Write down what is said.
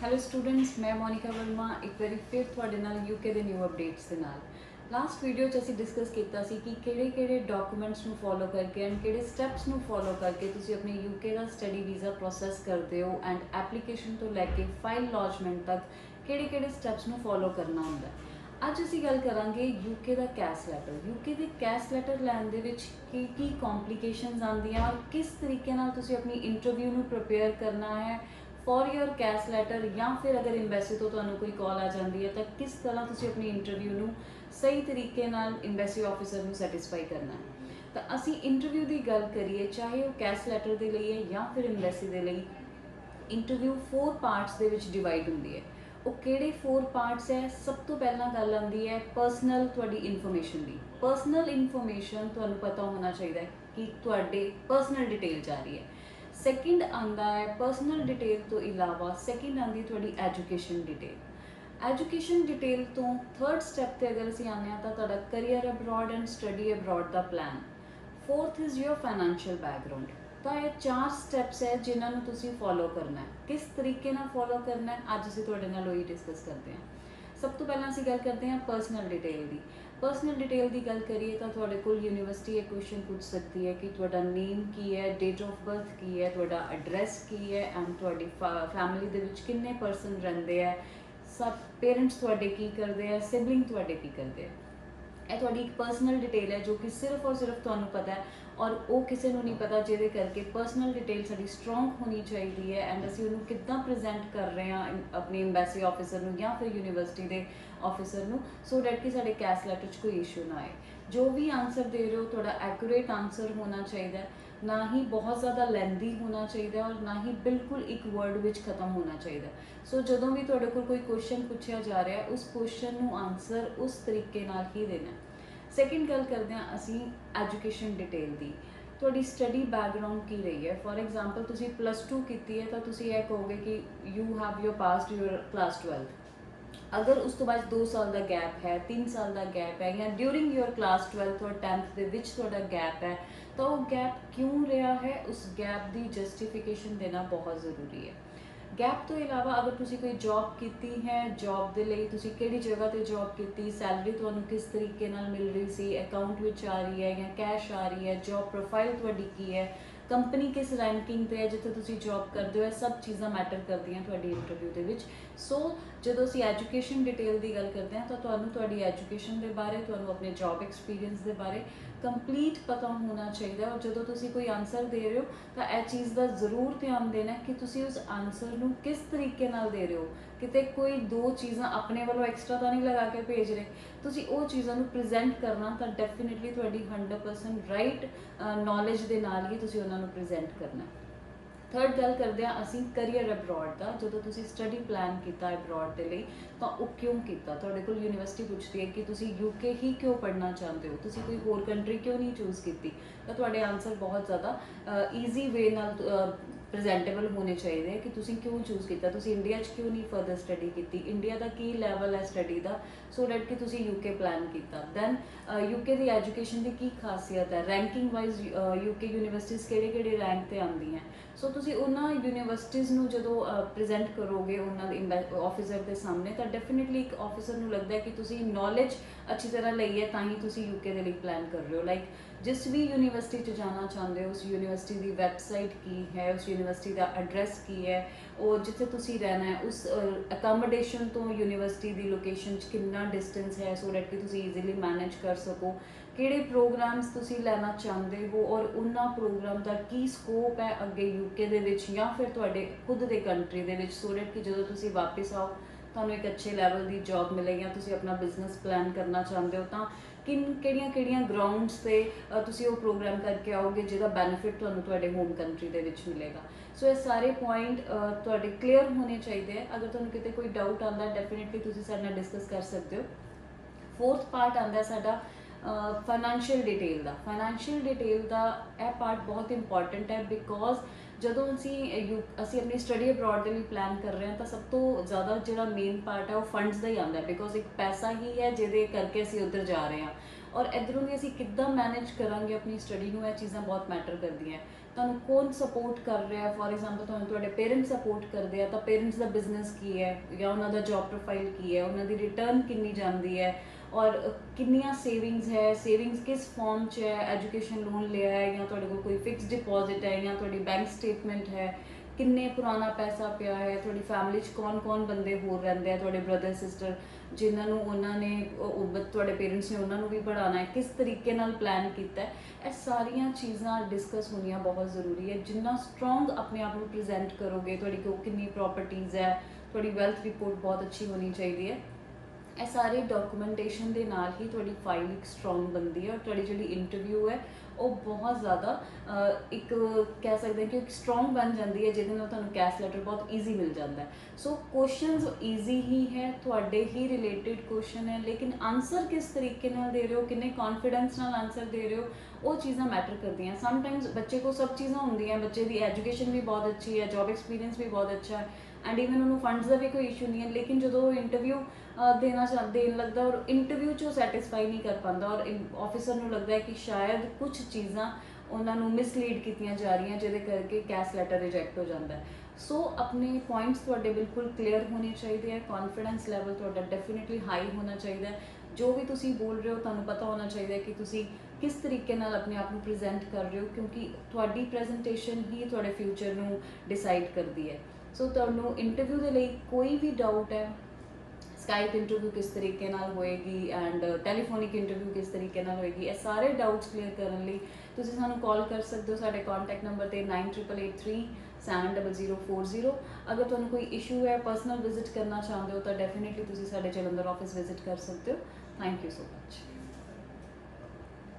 Hello students, ਮੈਂ ਮੋਨਿਕਾ ਵਰਮਾ ਇੱਕ ਵਾਰੀ ਫਿਰ ਤੁਹਾਡੇ ਨਾਲ ਯੂਕੇ ਦੇ ਨਿਊ ਅਪਡੇਟਸ ਦੇ ਨਾਲ। ਲਾਸਟ ਵੀਡੀਓ 'ਚ ਅਸੀਂ ਡਿਸਕਸ ਕੀਤਾ ਸੀ ਕਿ ਕਿਹੜੇ ਡਾਕੂਮੈਂਟਸ ਨੂੰ ਫੋਲੋ ਕਰਕੇ ਐਂਡ ਕਿਹੜੇ ਸਟੈਪਸ ਨੂੰ ਫੋਲੋ ਕਰਕੇ ਤੁਸੀਂ ਆਪਣੇ ਯੂਕੇ ਦਾ ਸਟੱਡੀ ਵੀਜ਼ਾ ਪ੍ਰੋਸੈਸ ਕਰਦੇ ਹੋ ਐਂਡ ਐਪਲੀਕੇਸ਼ਨ ਤੋਂ ਲੈ ਕੇ ਫਾਈਲ ਲੌਜਮੈਂਟ ਤੱਕ ਕਿਹੜੇ ਸਟੈਪਸ ਨੂੰ ਫੋਲੋ ਕਰਨਾ ਹੁੰਦਾ। ਅੱਜ ਅਸੀਂ ਗੱਲ ਕਰਾਂਗੇ ਯੂਕੇ ਦਾ ਕੈਸ ਲੈਟਰ। ਯੂਕੇ ਦੇ ਕੈਸ ਲੈਟਰ ਲੈਣ ਦੇ ਵਿੱਚ ਕੀ ਕੰਪਲਿਕੇਸ਼ਨਸ ਆਉਂਦੀਆਂ ਔਰ ਕਿਸ ਤਰੀਕੇ ਨਾਲ ਤੁਸੀਂ ਆਪਣੀ ਇੰਟਰਵਿਊ ਨੂੰ ਪ੍ਰਪੇਅਰ ਕਰਨਾ ਹੈ ਫॉर योर कैस लैटर, या फिर अगर एम्बेसी तो तुहानू कोई कॉल आ जाती है तो किस तरह तुसी अपनी इंटरव्यू नू सही तरीके नाल एम्बेसी ऑफिसर नू सैटिस्फाई करना है। तो असी इंटरव्यू की गल करिए, चाहे वो कैस लैटर के लिए है या फिर एम्बेसी के लिए, इंटरव्यू 4 पार्ट्स के विच डिवाइड होंदी है। वो किहड़े 4 पार्ट्स है? सब तो पहला गल आती है पर्सनल तुहाडी इन्फॉर्मेशन की। पर्सनल इन्फॉर्मेशन तुहानू पता होना चाहिए कि तुहाडे पर्सनल डिटेल जा रही है। सैकेंड आंदा है पर्सनल डिटेल तो इलावा सैकेंड आंदी थोड़ी एजुकेशन डिटेल। एजुकेशन डिटेल तो थर्ड स्टैप पे अगर असीं आने तो तुहाडा career abroad and study abroad का plan. Fourth is your financial background. तो ये 4 स्टैप्स है जिन्होंने तुसीं फॉलो करना है। किस तरीके नाल फॉलो करना है अज असीं तुहाडे नाल ओही डिस्कस करते हैं। सब तो पहला असीं गल करते हैं पर्सनल डिटेल की। पर्सनल डिटेल की गल करिए तो तुहाडे कोल यूनीवर्सिटी एक क्वेश्चन पूछ सकती है कि तुहाडा नेम की है, डेट ऑफ बर्थ की है, तुहाडा एड्रैस की है एंड तुहाडी फैमिली दे विच किन्ने परसन रहिंदे है, सब पेरेंट्स तुहाडे की करदे है, सिबलिंग तुहाडे की करदे है। यह तुहाडी एक पर्सनल डिटेल है जो कि सिर्फ और सिर्फ तुहानू पता है और वो किसी को नहीं पता, जिहदे करके पर्सनल डिटेल साडी स्ट्रोंग होनी चाहिए है एंड असीं उहनूं किद्दां प्रेजेंट कर रहे हैं अपनी एम्बेसी ऑफिसर नूं या फिर यूनीवर्सिटी के ऑफिसर नूं, सो डैट कि साडे कैस लैटर च कोई इशू ना आए। जो भी आंसर दे रहे हो थोड़ा एक्यूरेट आंसर होना चाहिए, ना ही बहुत ज़्यादा लेंदी होना चाहिए और ना ही बिल्कुल एक वर्ड विच खत्म होना चाहिए। सो जदों भी तुहाडे कोल कोई क्वेश्चन पूछा जा रहा है उस क्वेश्चन नूं आंसर उस तरीके नाल ही देना है। सैकेंड गल करते हैं असीं एजुकेशन डिटेल की। तुहाडी स्टडी बैकग्राउंड की रही है। फॉर एग्जाम्पल तुसीं +2 की है तो तुसीं यह कहोगे कि you have your passed your class 12। अगर उस तो बाद 2 साल का गैप है, 3 साल का गैप है या ड्यूरिंग योर क्लास 12 और 10th के विच तुहाडा गैप है तो वो गैप क्यों रहा है, उस गैप की जस्टिफिकेशन देना बहुत ज़रूरी है। गैप तो इलावा अगर तुसी कोई जॉब की है, जॉब के लिए तुसी किहड़ी जगह पर जॉब की, सैलरी तुहानू किस तरीके नाल मिल रही सी, अकाउंट विच आ रही है या कैश आ रही है, जॉब प्रोफाइल तुहाडी की है, कंपनी किस रैंकिंग पे है जिथे तुसी जॉब करते हो, सब चीज़ां मैटर करदियां तुहाडी इंटरव्यू दे विच। सो जदों असीं एजुकेशन डिटेल की गल करते हैं तो तुहानू तुहाडी एजुकेशन के बारे, तुहानू अपने जॉब एक्सपीरियंस के बारे कंप्लीट पता होना चाहिए। और जदों तुसी कोई आंसर दे रहे हो तो यह चीज़ का जरूर ध्यान देना कि तुसी उस आंसर नूं किस तरीके नाल दे रहे हो, किते कोई 2 चीज़ां अपने वालों एक्सट्रा तो नहीं लगा के भेज रहे, तुसी वो चीज़ों नूं प्रेजेंट करना तो डेफिनेटली तुहाडी 100% राइट नॉलेज के नाल ही तुसी उन्हां नूं प्रेजेंट करना है। थर्ड गल करते हैं असीं करियर अब्रॉड का। जो तुसी स्टडी प्लान किया अब्रॉड के लिए तो वो क्यों किया, तुहाडे कोल यूनीवर्सिटी पूछती है कि तुसी यूके ही क्यों पढ़ना चाहते हो, तुसी कोई होर कंट्री क्यों नहीं चूज़ की, तो तुहाडे आंसर बहुत ज़्यादा ईजी वे नाल प्रेजेंटेबल होने चाहिए कि तुसी क्यों चूज़ किया, तुसी इंडिया क्यों नहीं फर्दर स्टडी की, इंडिया का की लैवल है स्टडी का, सो डैट कि तुसी यूके प्लान किया। दैन यूके की एजुकेशन की खासियत है, रैंकिंग वाइज यूके यूनीवर्सिटीज़ किहड़े रैंक पर आती हैं। सो तुसी उन्हां यूनीवर्सिटीज़ नूं जदों प्रेजेंट करोगे उन्हां ऑफिसर के सामने तो डेफिनेटली एक ऑफिसर नूं लगदा है कि तुसी नॉलेज अच्छी तरह लई है तां ही तुसी यूके के लिए प्लान कर रहे हो। लाइक जिस भी यूनीवर्सिटी जाना चाहते हो उस यूनीवर्सिटी की वैबसाइट की है, उस यूनीवर्सिटी का एड्रैस की है, और जिथे तुसी रहना है उस अकोमोडेशन तो यूनीवर्सिटी की लोकेशन कितना डिस्टेंस है, सो डैट कि तुसी ईजीली मैनेज कर सको, किहड़े प्रोग्राम्स तुसी लेना चाहते हो और उन्हां प्रोग्राम का की स्कोप है अगे यूके दे विच या फिर तुहाडे खुद के country they which, so that कि जदों तुसी वापस आओ तुहानूं एक अच्छे लैवल की जॉब मिले या तुसी अपना बिजनेस प्लान करना चाहते हो तो किहड़ियां ग्राउंड्स पे तुसी वो प्रोग्राम करके आओगे जिहदा बैनीफिट तुहानूं तुहाडे होम कंट्री दे विच मिलेगा। सो ये सारे पॉइंट तुहाडे क्लीयर होने चाहिए। अगर तुहानूं किते कोई डाउट आंदा डेफिनेटली तुसी साडे नाल डिस्कस कर सकते हो। फोर्थ पार्ट आंदा है साडा फाइनैंशियल डिटेल का। फाइनैंशियल डिटेल का यह पार्ट बहुत इंपॉर्टेंट है बिकॉज जदों असी अपनी स्टडी अब्रॉड के लिए प्लान कर रहे हैं तो सब तो ज़्यादा जो मेन पार्ट है वो फंड्स का ही आता है, बिकॉज एक पैसा ही है जिहदे करके असी उधर जा रहे हैं और इधरों भी असी किद्दां मैनेज करांगे अपनी स्टडी नूं, यह चीज़ां बहुत मैटर करदियां हैं। ਤੁਹਾਨੂੰ ਕੌਣ ਸਪੋਰਟ ਕਰ ਰਿਹਾ। ਫੋਰ ਐਗਜ਼ਾਮਪਲ ਤੁਹਾਨੂੰ ਤੁਹਾਡੇ ਪੇਰੈਂਟਸ ਸਪੋਰਟ ਕਰਦੇ ਆ ਤਾਂ ਪੇਰੈਂਟਸ ਦਾ ਬਿਜ਼ਨਸ ਕੀ ਹੈ ਜਾਂ ਉਹਨਾਂ ਦਾ ਜੌਬ ਪ੍ਰੋਫਾਈਲ ਕੀ ਹੈ, ਉਹਨਾਂ ਦੀ ਰਿਟਰਨ ਕਿੰਨੀ ਜਾਂਦੀ ਹੈ, ਔਰ ਕਿੰਨੀਆਂ ਸੇਵਿੰਗਸ ਹੈ, ਸੇਵਿੰਗਸ ਕਿਸ ਫਾਰਮ 'ਚ ਹੈ, ਐਜੂਕੇਸ਼ਨ ਲੋਨ ਲਿਆ ਹੈ ਜਾਂ ਤੁਹਾਡੇ ਕੋਲ ਕੋਈ ਫਿਕਸ ਡਿਪੋਜ਼ਿਟ ਹੈ ਜਾਂ ਤੁਹਾਡੀ ਬੈਂਕ ਸਟੇਟਮੈਂਟ ਹੈ, ਕਿੰਨੇ ਪੁਰਾਣਾ ਪੈਸਾ ਪਿਆ ਹੈ, ਤੁਹਾਡੀ ਫੈਮਿਲੀ 'ਚ ਕੌਣ ਬੰਦੇ ਹੋਰ ਰਹਿੰਦੇ ਆ, ਤੁਹਾਡੇ ਬ੍ਰਦਰ ਸਿਸਟਰ ਜਿਨ੍ਹਾਂ ਨੂੰ ਉਹਨਾਂ ਨੇ ਤੁਹਾਡੇ ਪੇਰੈਂਟਸ ਨੇ ਉਹਨਾਂ ਨੂੰ ਵੀ ਪੜ੍ਹਾਉਣਾ ਹੈ, ਕਿਸ ਤਰੀਕੇ ਨਾਲ ਪਲਾਨ ਕੀਤਾ ਹੈ। ਇਹ ਸਾਰੀਆਂ ਚੀਜ਼ਾਂ ਡਿਸਕਸ ਹੋਣੀਆਂ ਬਹੁਤ ਜ਼ਰੂਰੀ ਹੈ। ਜਿੰਨਾ ਸਟਰੋਂਗ ਆਪਣੇ ਆਪ ਨੂੰ ਪ੍ਰੈਜ਼ੈਂਟ ਕਰੋਗੇ, ਤੁਹਾਡੀ ਕੋਲ ਕਿੰਨੀ ਪ੍ਰੋਪਰਟੀਜ਼ ਹੈ, ਤੁਹਾਡੀ ਵੈਲਥ ਰਿਪੋਰਟ ਬਹੁਤ ਅੱਛੀ ਹੋਣੀ ਚਾਹੀਦੀ ਹੈ। ਇਹ ਸਾਰੇ ਡਾਕੂਮੈਂਟੇਸ਼ਨ ਦੇ ਨਾਲ ਹੀ ਤੁਹਾਡੀ ਫਾਈਲ ਇੱਕ ਸਟਰੋਂਗ ਬਣਦੀ ਹੈ ਔਰ ਤੁਹਾਡੀ ਜਿਹੜੀ ਇੰਟਰਵਿਊ ਹੈ ਉਹ ਬਹੁਤ ਜ਼ਿਆਦਾ ਇੱਕ ਕਹਿ ਸਕਦੇ ਕਿ ਇੱਕ ਸਟਰੋਂਗ ਬਣ ਜਾਂਦੀ ਹੈ, ਜਿਹਦੇ ਨਾਲ ਤੁਹਾਨੂੰ ਕੈਸ ਲੈਟਰ ਬਹੁਤ ਈਜ਼ੀ ਮਿਲ ਜਾਂਦਾ ਹੈ। ਸੋ ਕੁਐਸਚਨਸ ਈਜ਼ੀ ਹੀ ਹੈ, ਤੁਹਾਡੇ ਹੀ ਰਿਲੇਟਿਡ ਕੁਐਸਚਨ ਹੈ, ਲੇਕਿਨ ਆਨਸਰ ਕਿਸ ਤਰੀਕੇ ਨਾਲ ਦੇ ਰਹੇ ਹੋ, ਕਿੰਨੇ ਕੌਨਫੀਡੈਂਸ ਨਾਲ ਆਨਸਰ ਦੇ ਰਹੇ ਹੋ, ਉਹ ਚੀਜ਼ਾਂ ਮੈਟਰ ਕਰਦੀਆਂ। ਸਮਟਾਈਮਸ ਬੱਚੇ ਕੋਲ ਸਭ ਚੀਜ਼ਾਂ ਹੁੰਦੀਆਂ, ਬੱਚੇ ਦੀ ਐਜੂਕੇਸ਼ਨ ਵੀ ਬਹੁਤ ਅੱਛੀ ਹੈ, ਜੌਬ ਐਕਸਪੀਰੀਅੰਸ ਵੀ ਬਹੁਤ ਅੱਛਾ ਹੈ ਐਂਡ ਈਵਨ ਉਹਨੂੰ ਫੰਡਸ ਦਾ ਵੀ ਕੋਈ ਇਸ਼ੂ ਨਹੀਂ ਹੈ, ਲੇਕਿਨ ਜਦੋਂ ਉਹ ਇੰਟਰਵਿਊ ਦੇਣ ਲੱਗਦਾ ਔਰ ਇੰਟਰਵਿਊ 'ਚ ਉਹ ਸੈਟਿਸਫਾਈ ਨਹੀਂ ਕਰ ਪਾਉਂਦਾ ਔਰ ਆਫਿਸਰ ਨੂੰ ਲੱਗਦਾ ਹੈ ਕਿ ਸ਼ਾਇਦ ਕੁਝ ਚੀਜ਼ਾਂ ਉਹਨਾਂ ਨੂੰ ਮਿਸਲੀਡ ਕੀਤੀਆਂ ਜਾ ਰਹੀਆਂ, ਜਿਹਦੇ ਕਰਕੇ ਕੈਸ ਲੈਟਰ ਰਿਜੈਕਟ ਹੋ ਜਾਂਦਾ ਹੈ। ਸੋ ਆਪਣੇ ਪੁਆਇੰਟਸ ਤੁਹਾਡੇ ਬਿਲਕੁਲ ਕਲੀਅਰ ਹੋਣੇ ਚਾਹੀਦੇ ਹੈ, ਕੌਨਫੀਡੈਂਸ ਲੈਵਲ ਤੁਹਾਡਾ ਡੈਫੀਨੇਟਲੀ ਹਾਈ ਹੋਣਾ ਚਾਹੀਦਾ ਹੈ। ਜੋ ਵੀ ਤੁਸੀਂ ਬੋਲ ਰਹੇ ਹੋ ਤੁਹਾਨੂੰ ਪਤਾ ਹੋਣਾ ਚਾਹੀਦਾ ਹੈ ਕਿ ਤੁਸੀਂ ਕਿਸ ਤਰੀਕੇ ਨਾਲ ਆਪਣੇ ਆਪ ਨੂੰ ਪ੍ਰੈਜ਼ੈਂਟ ਕਰ ਰਹੇ ਹੋ, ਕਿਉਂਕਿ ਤੁਹਾਡੀ ਪ੍ਰੈਜੈਂਟੇਸ਼ਨ ਹੀ ਤੁਹਾਡੇ ਫਿਊਚਰ ਨੂੰ ਡਿਸਾਈਡ ਕਰਦੀ ਹੈ। ਸੋ ਤੁਹਾਨੂੰ ਇੰਟਰਵਿਊ ਦੇ ਲਈ ਕੋਈ ਵੀ ਡਾਊਟ ਹੈ, ਸਕਾਈਪ ਇੰਟਰਵਿਊ ਕਿਸ ਤਰੀਕੇ ਨਾਲ ਹੋਏਗੀ ਐਂਡ ਟੈਲੀਫੋਨਿਕ ਇੰਟਰਵਿਊ ਕਿਸ ਤਰੀਕੇ ਨਾਲ ਹੋਏਗੀ, ਇਹ ਸਾਰੇ ਡਾਊਟਸ ਕਲੀਅਰ ਕਰਨ ਲਈ ਤੁਸੀਂ ਸਾਨੂੰ ਕਾਲ ਕਰ ਸਕਦੇ ਹੋ ਸਾਡੇ ਕੰਟੈਕਟ ਨੰਬਰ ਤੇ 9888370040। ਅਗਰ ਤੁਹਾਨੂੰ ਕੋਈ ਇਸ਼ੂ ਹੈ, ਪਰਸਨਲ ਵਿਜ਼ਿਟ ਕਰਨਾ ਚਾਹੁੰਦੇ ਹੋ ਤਾਂ ਡੈਫੀਨੇਟਲੀ ਤੁਸੀਂ ਸਾਡੇ ਜਲੰਧਰ ਆਫਿਸ ਵਿਜ਼ਿਟ ਕਰ ਸਕਦੇ ਹੋ। Thank you so much.